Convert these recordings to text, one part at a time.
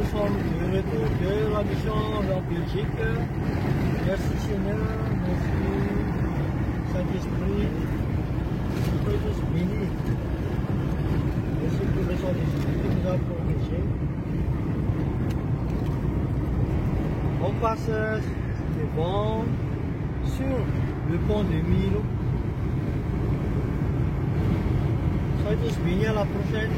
nous sommes heureux de la mission en Belgique. Merci Seigneur, merci Saint-Esprit, soyez tous bénis. Merci pour le Saint-Esprit qui nous a protégés. On passe devant sur le pont de Milo. Soyez tous bénis à la prochaine.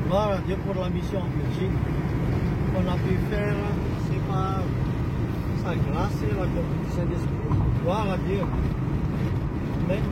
Gloire à Dieu pour la mission en Belgique qu'on a pu faire, c'est par sa grâce et la conduite du Saint-Esprit. Gloire à Dieu. Amen.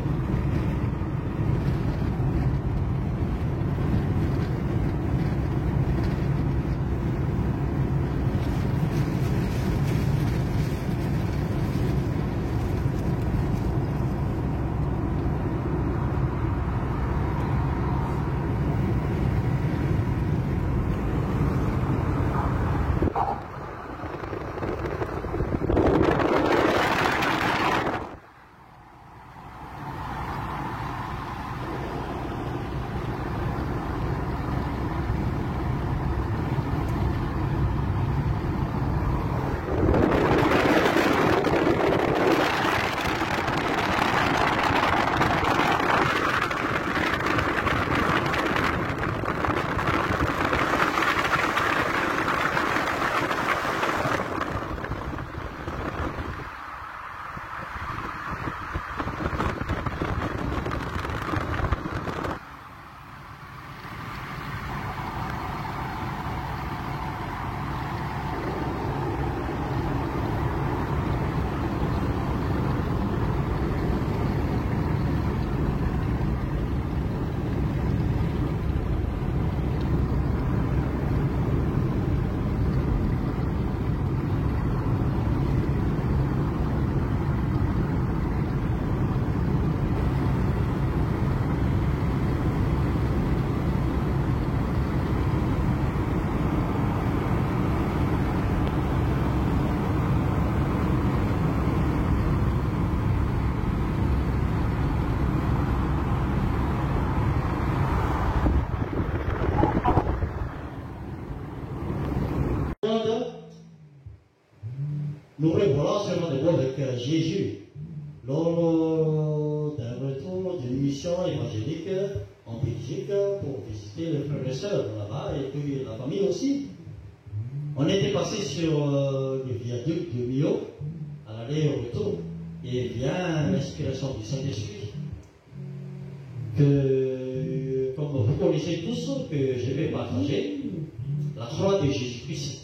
Nous revoilà sur le rendez-vous avec Jésus lors d'un retour d'une mission évangélique en Belgique pour visiter les frères et sœurs là-bas et puis la famille aussi. On était passé sur le viaduc de Millau à l'aller et au retour et vient l'inspiration du Saint-Esprit que, comme vous connaissez tous, que je vais partager, la croix de Jésus-Christ.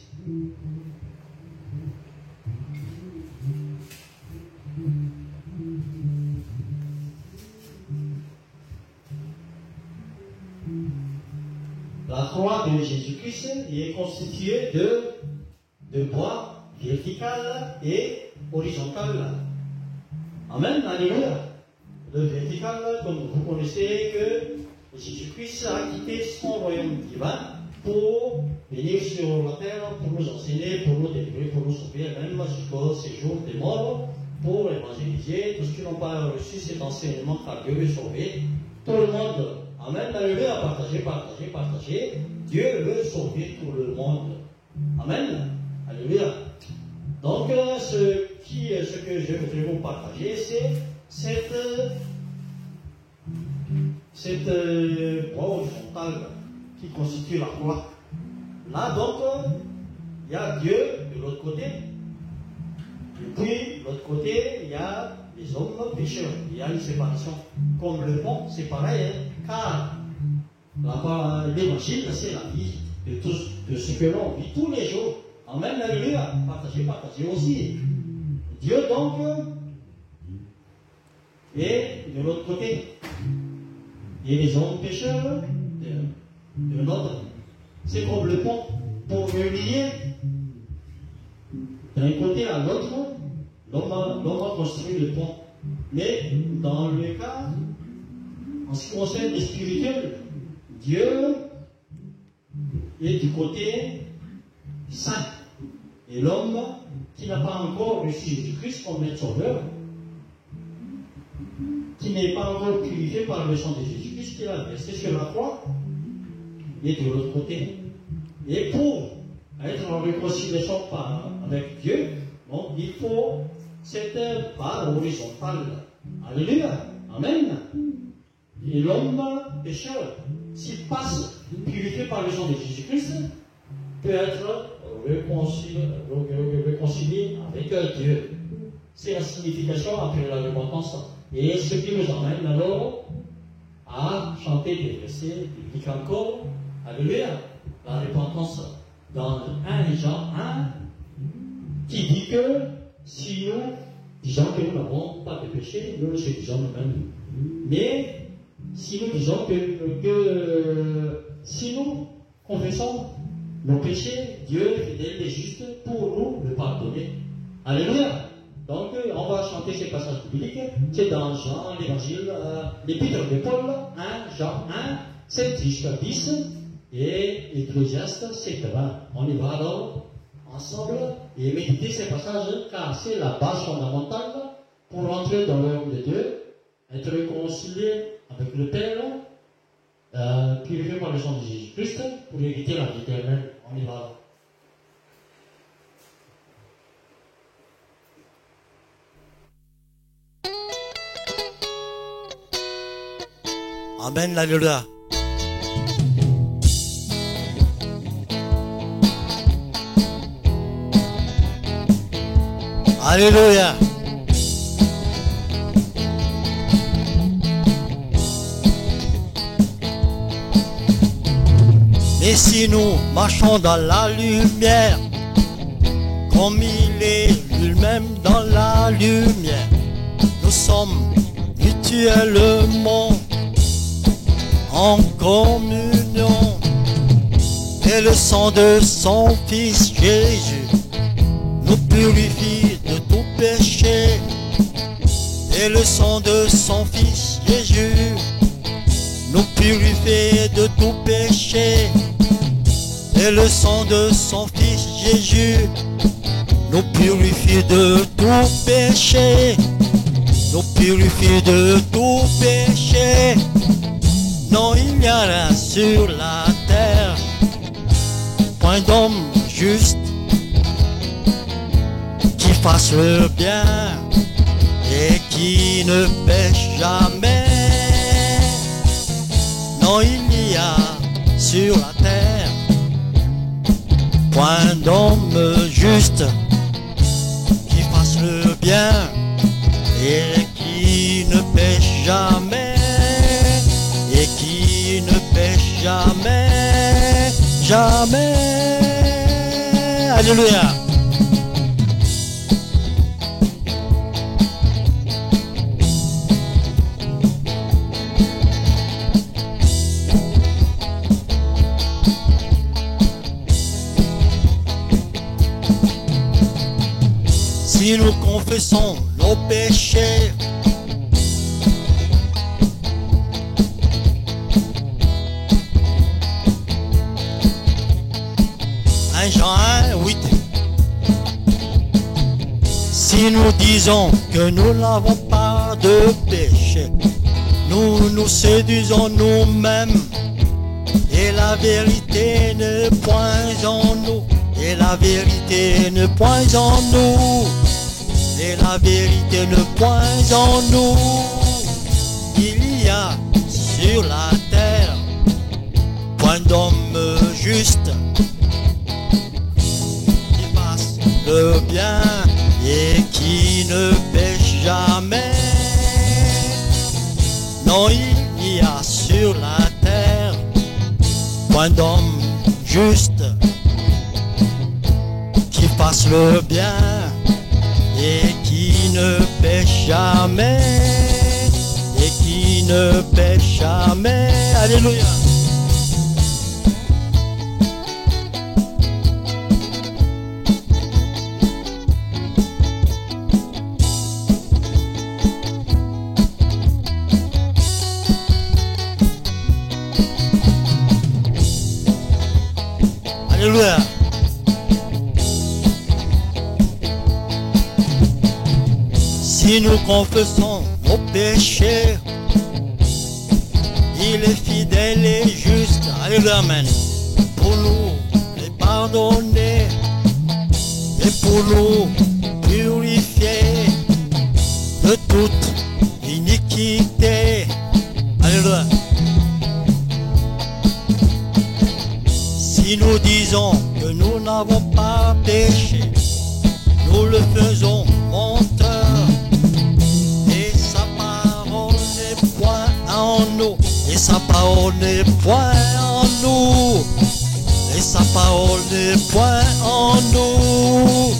La croix de Jésus-Christ est constituée de bois vertical et horizontal. Amen, alléluia. Le vertical, comme vous connaissez, que Jésus-Christ a quitté son royaume divin pour venir sur la terre, pour nous enseigner, pour nous délivrer, pour nous sauver, même jusqu'au séjour des morts, pour évangéliser. Tous ceux qui n'ont pas reçu cet enseignement car Dieu veut sauver tout le monde. Amen, alléluia, partager. Dieu veut sauver tout le monde. Amen, alléluia. Donc, ce que je voudrais vous partager, c'est cette croix horizontale qui constitue la croix. Là, donc, il y a Dieu de l'autre côté. Et puis, de l'autre côté, il y a les hommes pécheurs. Il y a une séparation. Comme le pont, c'est pareil, hein, car l'évangile, c'est la vie de tous, de ce que l'on vit tous les jours. Amen, alléluia. Partagez aussi. Dieu, donc, est de l'autre côté. Et les hommes pécheurs, de l'autre. C'est comme le pont. Pour me lier d'un côté à l'autre, l'homme a construit le pont. Mais dans le cas, en ce qui concerne le spirituel, Dieu est du côté saint. Et l'homme qui n'a pas encore reçu Jésus-Christ comme maître sauveur, qui n'est pas encore purifié par le sang de Jésus-Christ qu'il a versé sur la croix, et de l'autre côté. Et pour être en réconciliation avec Dieu, donc il faut cette barre horizontale. Alléluia. Amen. Et l'homme pécheur, s'il passe purifié par le sang de Jésus-Christ, peut être réconcilié avec Dieu. C'est la signification après la repentance. Et ce qui nous emmène alors à chanter des versets bibliques encore. Alléluia. La repentance dans 1 Jean 1 qui dit que si nous disons que nous n'avons pas de péché, nous le séduisons nous-mêmes. Mais si nous disons que si nous confessons nos péchés, Dieu est fidèle et juste pour nous le pardonner. Alléluia. Donc, on va chanter ces passages bibliques. C'est dans Jean, l'évangile, l'épître de Paul, 1 Jean 1, 7 jusqu'à 10, et Ecclésiaste 7, 20. On y va alors ensemble et méditer ces passages, car c'est la base fondamentale pour entrer dans l'œuvre de Dieu, être réconcilié avec le Père, purifié par le sang de Jésus-Christ, pour éviter la vie éternelle. On y va alors. Amen, alléluia. Alléluia. Mais si nous marchons dans la lumière, comme il est lui-même dans la lumière, nous sommes mutuellement en communion, et le sang de son Fils Jésus nous purifie de tout péché, et le sang de son Fils Jésus nous purifie de tout péché, et le sang de son Fils Jésus nous purifie de tout péché, nous purifie de tout péché. Non, il n'y a rien sur la terre, point d'homme juste qui fasse le bien et qui ne pêche jamais. Non, il n'y a sur la terre point d'homme juste qui fasse le bien et qui ne pêche jamais. Et qui ne pêche jamais, jamais. Alléluia. Si nous confessons nos péchés, Jean 1, 8. Si nous disons que nous n'avons pas de péché, nous nous séduisons nous-mêmes, et la vérité ne point en nous, et la vérité ne point en nous, et la vérité ne point en nous. Il y a sur la terre point d'homme juste le bien et qui ne pêche jamais. Non, il y a sur la terre point d'homme juste qui fasse le bien et qui ne pêche jamais, et qui ne pêche jamais. Alléluia. Alléluia. Si nous confessons nos péchés, il est fidèle et juste. Alléluia, amen. Pour nous les pardonner et pour nous purifier de toute iniquité. Alléluia. Si nous disons que nous n'avons pas péché, nous le faisons menteur, et sa parole n'est point en nous, et sa parole n'est point en nous, et sa parole n'est point en nous.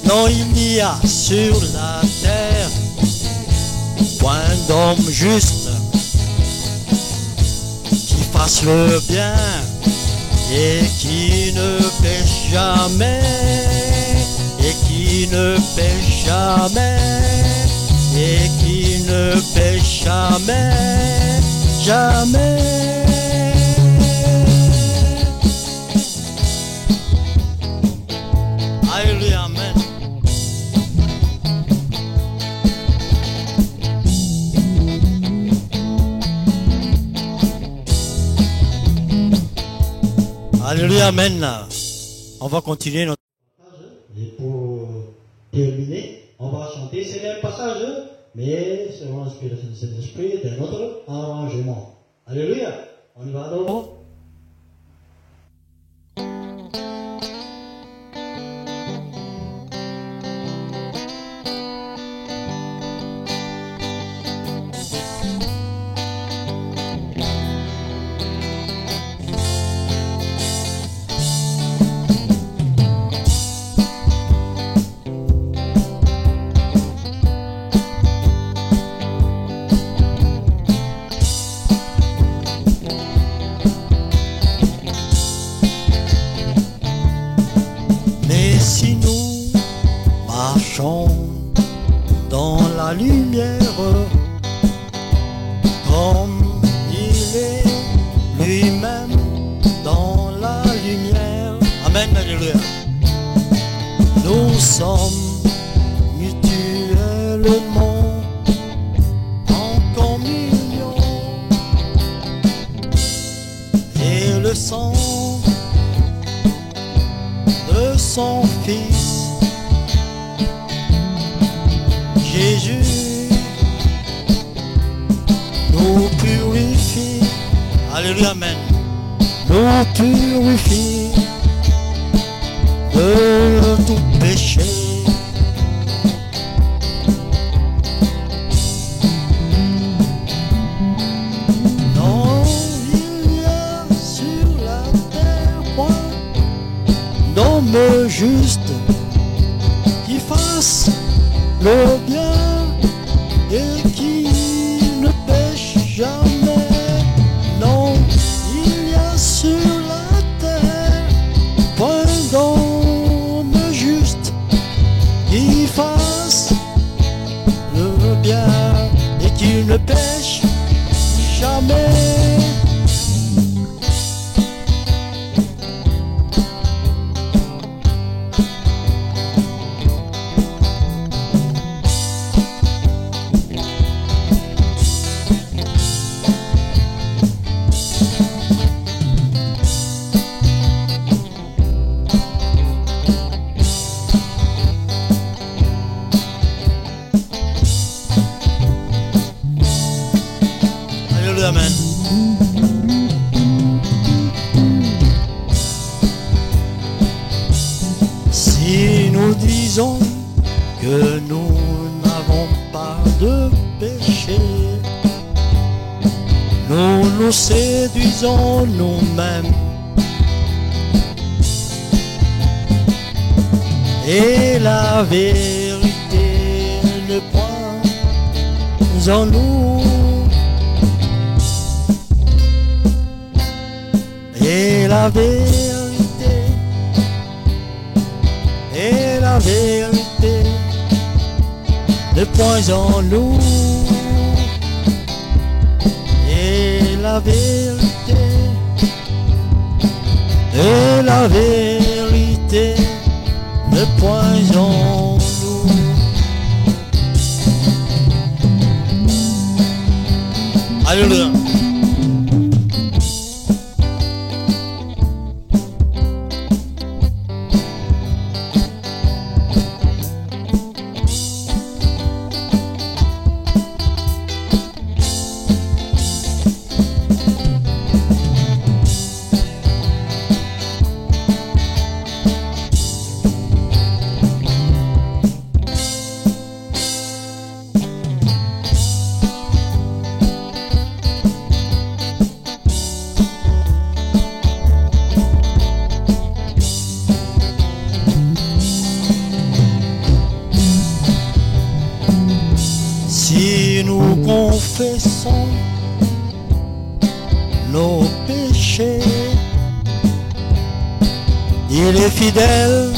Non, il n'y a sur la terre point d'homme juste qui fasse le bien et qui ne pêche jamais, et qui ne pêche jamais, et qui ne pêche jamais, jamais. Alléluia, amen. Alléluia, amen. On va continuer notre... Et pour terminer, on va chanter ces mêmes passages, mais selon l'inspiration de cet esprit, d'un autre arrangement. Alléluia. On y va alors. Dans la lumière, comme il est lui-même dans la lumière. Amen, alléluia. Nous sommes mutuellement en communion, et le sang de son Fils Jésus nous purifie. Alléluia, amen. Nous purifie de tout péché. Non, il y a sur la terre point d'homme juste qui fasse le bien et qui ne pêche jamais. Non, il y a sur la terre point d'homme juste qui fasse le bien et qui ne pêche jamais. Amen. Si nous disons que nous n'avons pas de péché, nous nous séduisons nous-mêmes, et la vérité ne point en nous. Et la vérité, et la vérité, ne point en nous. Et la vérité, et la vérité, ne point en nous. Alléluia. confessons nos péchés. Il est fidèle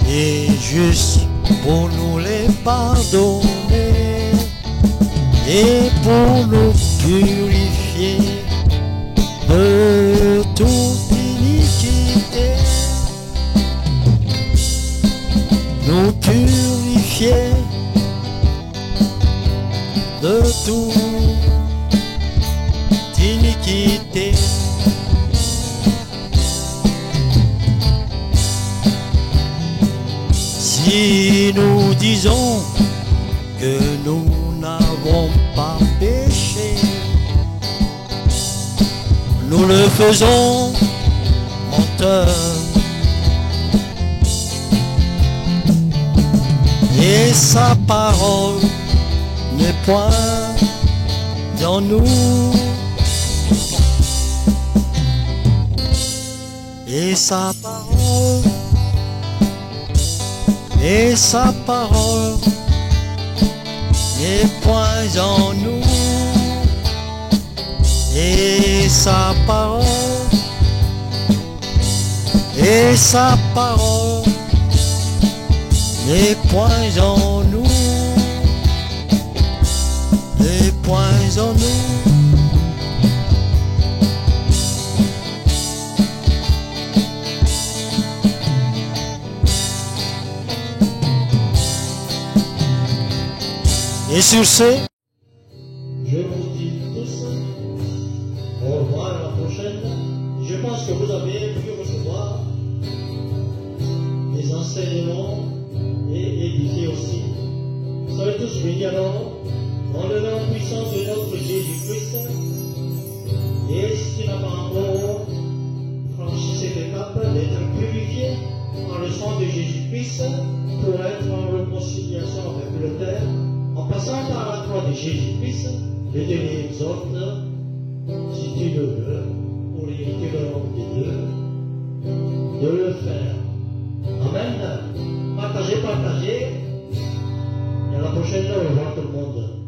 et juste pour nous les pardonner et pour nous purifier de toute iniquité. Nous purifier de toute iniquité. Si nous disons que nous n'avons pas péché, nous le faisons menteurs. Et sa parole n'est point dans nous. Et sa parole, et sa parole n'est point en nous. Et sa parole, et sa parole les points en nous, les points en nous. Et sur ce, je vous dis tous au revoir à la prochaine. Je pense que vous avez pu recevoir des enseignements et édifier aussi. Soyez tous bénis alors, dans le nom puissant de notre Jésus-Christ. Et si tu n'as pas encore franchi cette étape d'être purifié par le sang de Jésus-Christ pour être en réconciliation avec le Père, en passant par la croix de Jésus-Christ, je te l'exhorte, si tu le veux, pour hériter le royaume de Dieu, de le faire. Amen. Partagez. Et à la prochaine, au revoir tout le monde.